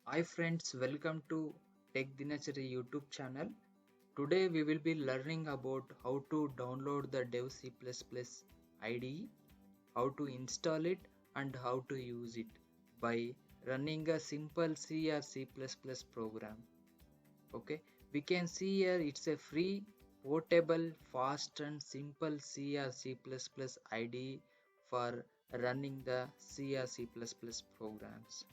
Hi friends, welcome to Tech Dinachari YouTube channel. Today we will be learning about how to download the Dev C++ IDE, how to install it and how to use it by running a simple C or C++ program. Okay, we can see here it's a free, portable, fast and simple C or C++ IDE for running the C or C++ programs.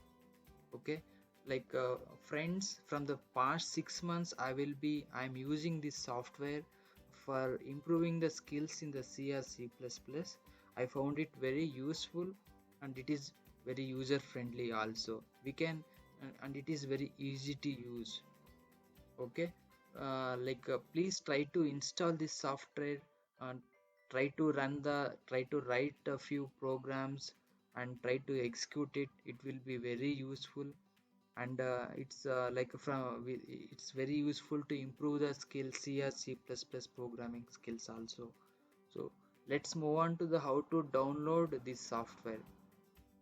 Okay, like friends, from the past 6 months I'm using this software for improving the skills in the C or C++. I found it very useful and it is very user friendly also. We can and it is very easy to use. Okay, please try to install this software and try to write a few programs and try to execute it. It will be very useful and it's very useful to improve the skills C or C++ programming skills also. So let's move on to the how to download this software.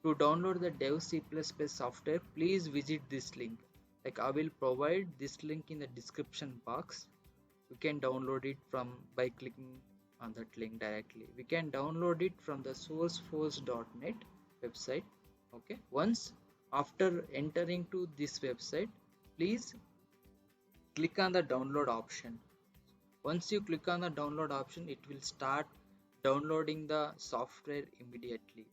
To download the Dev C++ software, please visit this link. Like I will provide this link in the description box. You can download it from by clicking on that link directly. We can download it from the sourceforge.net website. Okay, once after entering to this website, please click on the download option. Once you click on the download option, it will start downloading the software immediately.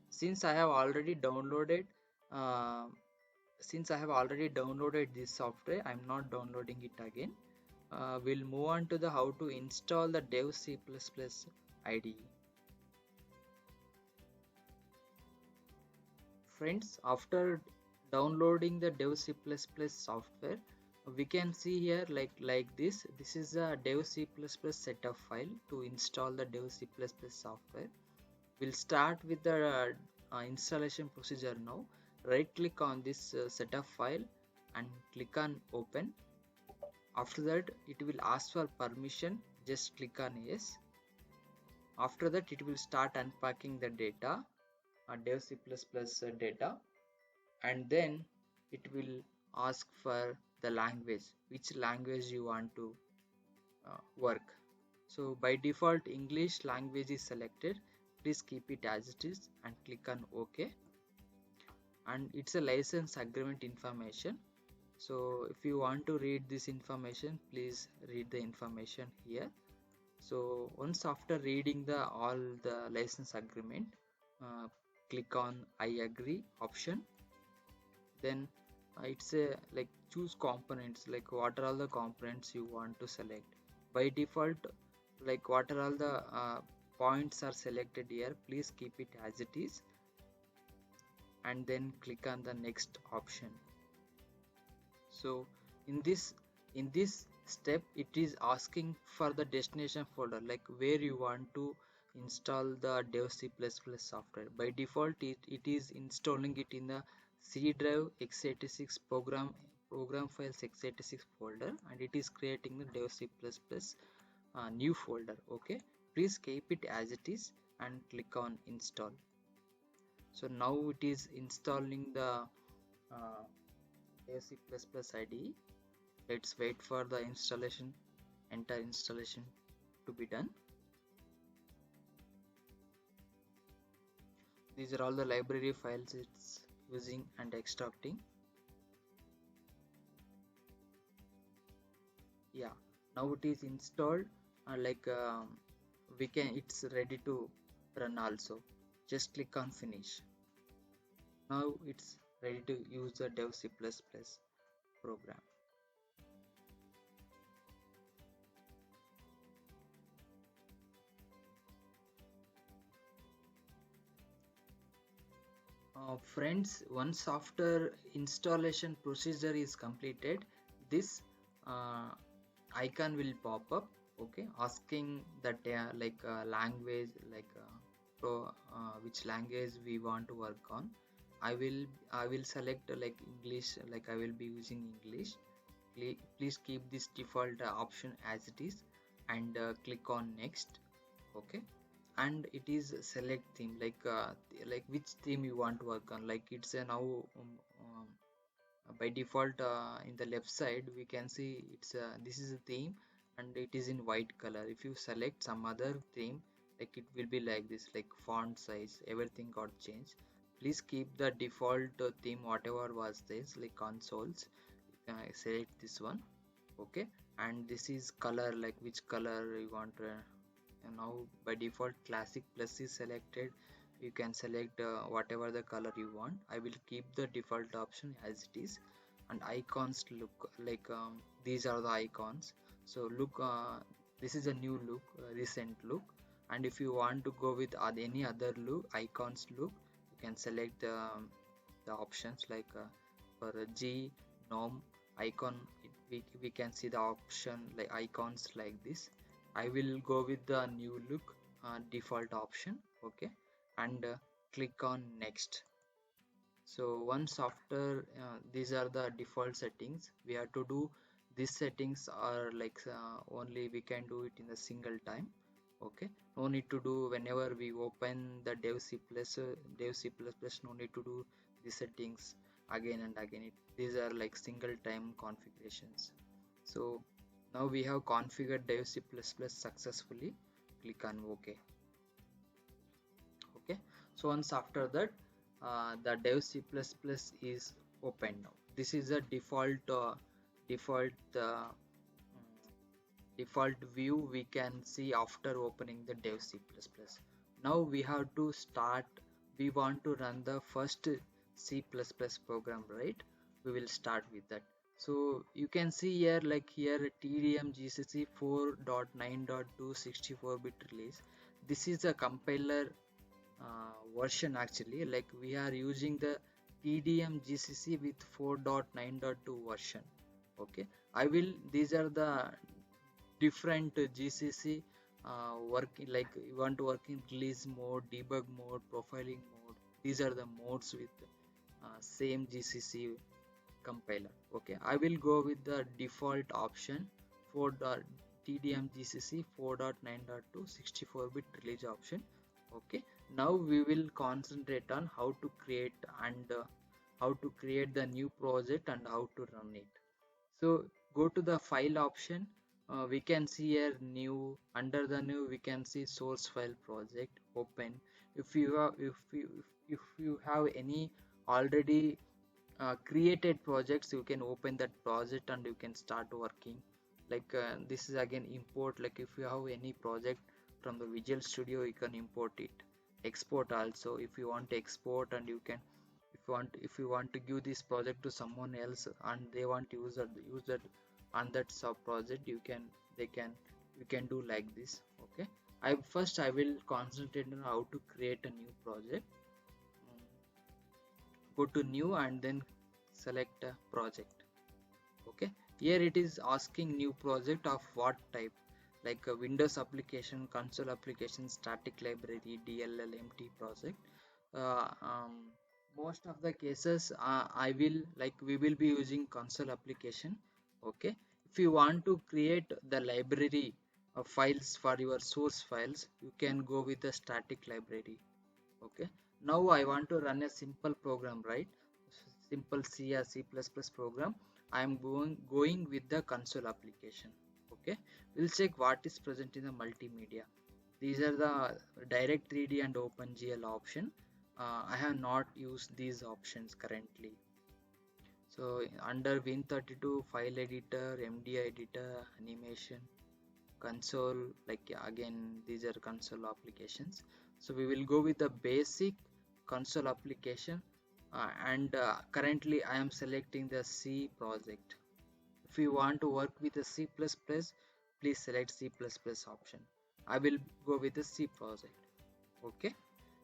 Since I have already downloaded uh, since I have already downloaded this software, I'm not downloading it again. We'll move on to the how to install the Dev C++ IDE. Friends, after downloading the Dev C++ software, we can see here like this. This is a Dev C++ setup file to install the Dev C++ software. We'll start with the installation procedure now. Right click on this setup file and click on open. After that, it will ask for permission. Just click on yes. After that, it will start unpacking the data, Dev C++ data, and then it will ask for the language, which language you want to work. So by default, English language is selected. Please keep it as it is and click on OK. And it's a license agreement information. So if you want to read this information, please read the information here. So once after reading the all the license agreement, click on I agree option. Then it's a like choose components, like what are all the components you want to select. By default, like what are all the points are selected here, please keep it as it is and then click on the next option. So in this step, it is asking for the destination folder, like where you want to install the Dev C++ software. By default, it is installing it in the C drive x86 program files x86 folder, and it is creating the Dev C++ new folder. Okay, please keep it as it is and click on install. So now it is installing the Dev C++ IDE. Let's wait for the entire installation to be done. These are all the library files it's using and extracting. Yeah, now it is installed. It's ready to run also. Just click on finish. Now it's ready to use the Dev C++ program. Friends, once after installation procedure is completed, this uh, icon will pop up. Okay, asking that language, which language we want to work on. I will select like English, like I will be using English. Please keep this default option as it is and click on next. Okay, and it is select theme, like which theme you want to work on. Like it's a now By default, in the left side we can see it's this is a theme and it is in white color. If you select some other theme, like it will be like this, like font size, everything got changed. Please keep the default theme whatever was this, like consoles. Select this one, okay. And this is color, like which color you want. And now by default classic plus is selected. You can select whatever the color you want. I will keep the default option as it is. And icons look like these are the icons. So look, this is a new look, recent look. And if you want to go with any other look, icons look, you can select the options like for G nom icon. We can see the option like icons like this. I will go with the new look default option, okay. And click on next. So once after these are the default settings, we have to do these settings are like only we can do it in a single time, okay. No need to do whenever we open the dev c++, no need to do the settings again and again. These are like single time configurations. So now we have configured dev c++ successfully. Click on ok, okay. So once after that the dev c++ is open now. This is a default default default view we can see after opening the dev c++. Now we have to start, we want to run the first c++ program, right? We will start with that. So you can see here, like here tdm gcc 4.9.2 64-bit release. This is a compiler version actually, like we are using the tdm gcc with 4.9.2 version, okay. I will, these are the different gcc working, like you want to work in release mode, debug mode, profiling mode. These are the modes with same gcc compiler, okay. I will go with the default option for the tdm gcc 4.9.2 64-bit release option, okay. Now we will concentrate on how to create and how to create the new project and how to run it. So go to the file option. We can see here new. Under the new we can see source file project, open. If you have, if you have any already created projects, you can open that project and you can start working. Like this is again import, like if you have any project from the Visual Studio, you can import it. Export also, if you want to export, and you can, if you want to give this project to someone else and they want to use that on that sub project, you can, they can, you can do like this, okay. I will concentrate on how to create a new project. Go to new and then select a project, okay. Here it is asking new project of what type, like a Windows application, console application, static library, DLL, empty project. uh, um, Most of the cases I will, like we will be using console application, okay. If you want to create the library of files for your source files, you can go with the static library, okay. Now I want to run a simple program, right? Simple C or C++ program. I am going with the console application, okay. We'll check what is present in the multimedia. These are the direct 3D and OpenGL option. I have not used these options currently. So under Win32, file editor, MDI editor, animation, console, like again these are console applications. So we will go with the basic console application, and currently I am selecting the C project. If you want to work with the C++, please select C++ option. I will go with the C project, okay.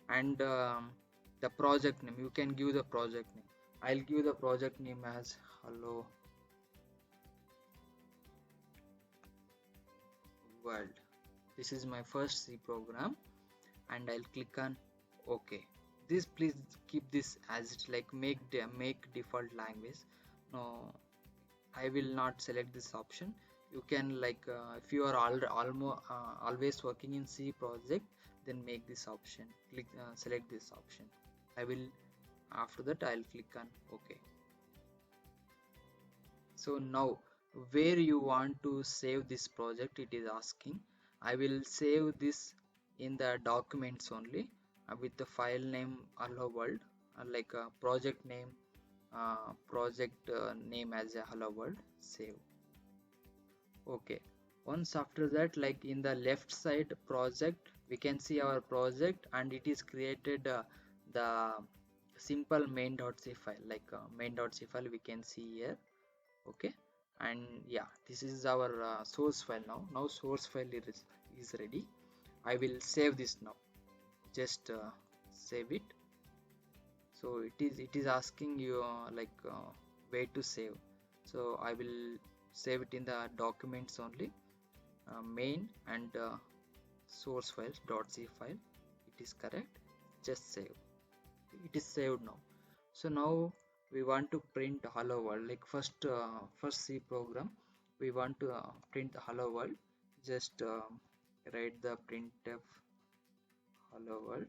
And the project name, you can give the project name. I'll give the project name as hello world. This is my first C program, and I'll click on OK. This, please keep this as it, like make default language. No, I will not select this option. You can, like if you are always working in C project, then make this option, click select this option. I will, after that I'll click on OK. So now where you want to save this project, it is asking. I will save this in the documents only, with the file name hello world, like a project name as a hello world. Save. Okay, once after that, like in the left side project, we can see our project, and it is created the simple main.c file, like main.c file we can see here. Okay, and yeah, this is our source file. Now source file is ready. I will save this now. Just save it. So it is asking you where to save. So I will save it in the documents only, main and source files .c file. It is correct. Just save. It is saved now. So now we want to print hello world, like first C program we want to print hello world. Just write the printf hello world.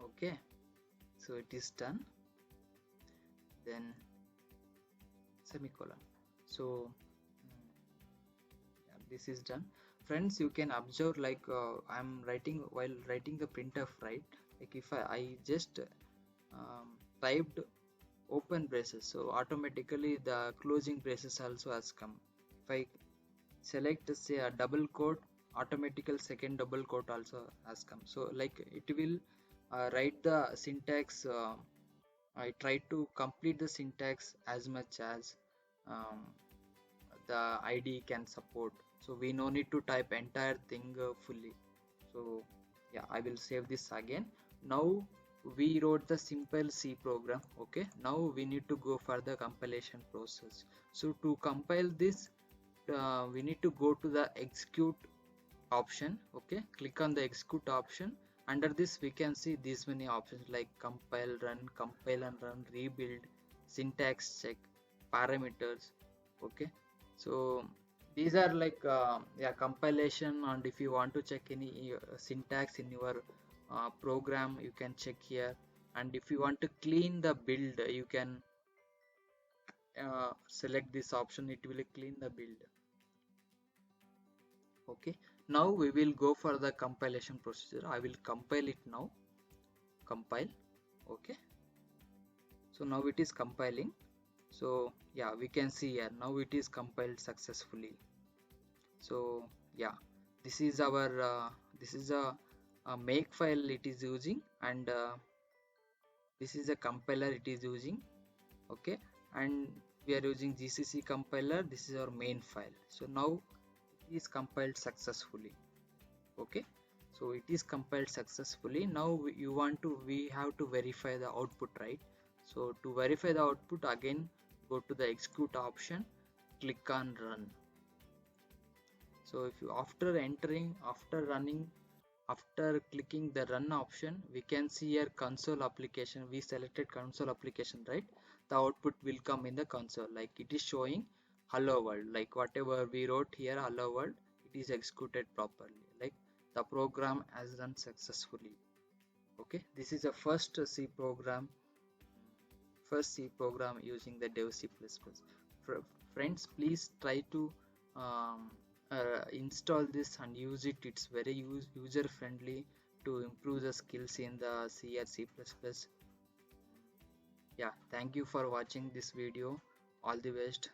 Okay, so it is done. Then semicolon. So yeah, this is done. Friends, you can observe, like I'm writing while writing the printf, right? Like if I just typed open braces, so automatically the closing braces also has come. If I select say a double quote, automatical second double quote also has come. So like it will write the syntax. I try to complete the syntax as much as um, the IDE can support, so we no need to type entire thing fully. So yeah, I will save this again. Now we wrote the simple C program. Okay, now we need to go for the compilation process. So to compile this, we need to go to the execute option. Okay, click on the execute option. Under this we can see these many options like compile and run, rebuild, syntax check, parameters. Okay, so these are like yeah, compilation, and if you want to check any syntax in your program, you can check here. And if you want to clean the build, you can select this option. It will clean the build. Okay, now we will go for the compilation procedure. I will compile it now. Compile. Okay, so now it is compiling. So yeah, we can see here now it is compiled successfully. So yeah, this is our this is a make file it is using, and this is a compiler it is using. Okay, and we are using GCC compiler. This is our main file. So now it is compiled successfully. Okay, so it is compiled successfully. Now we have to verify the output, right? So to verify the output, again go to the execute option, click on run. So if you after clicking the run option, we can see here console application. We selected console application, right? The output will come in the console, like it is showing hello world, like whatever we wrote here hello world, it is executed properly, like the program has run successfully. Okay, this is a first C program using the dev C++. Friends, please try to install this and use it. It's very user friendly to improve the skills in the C or C++. Yeah, thank you for watching this video. All the best.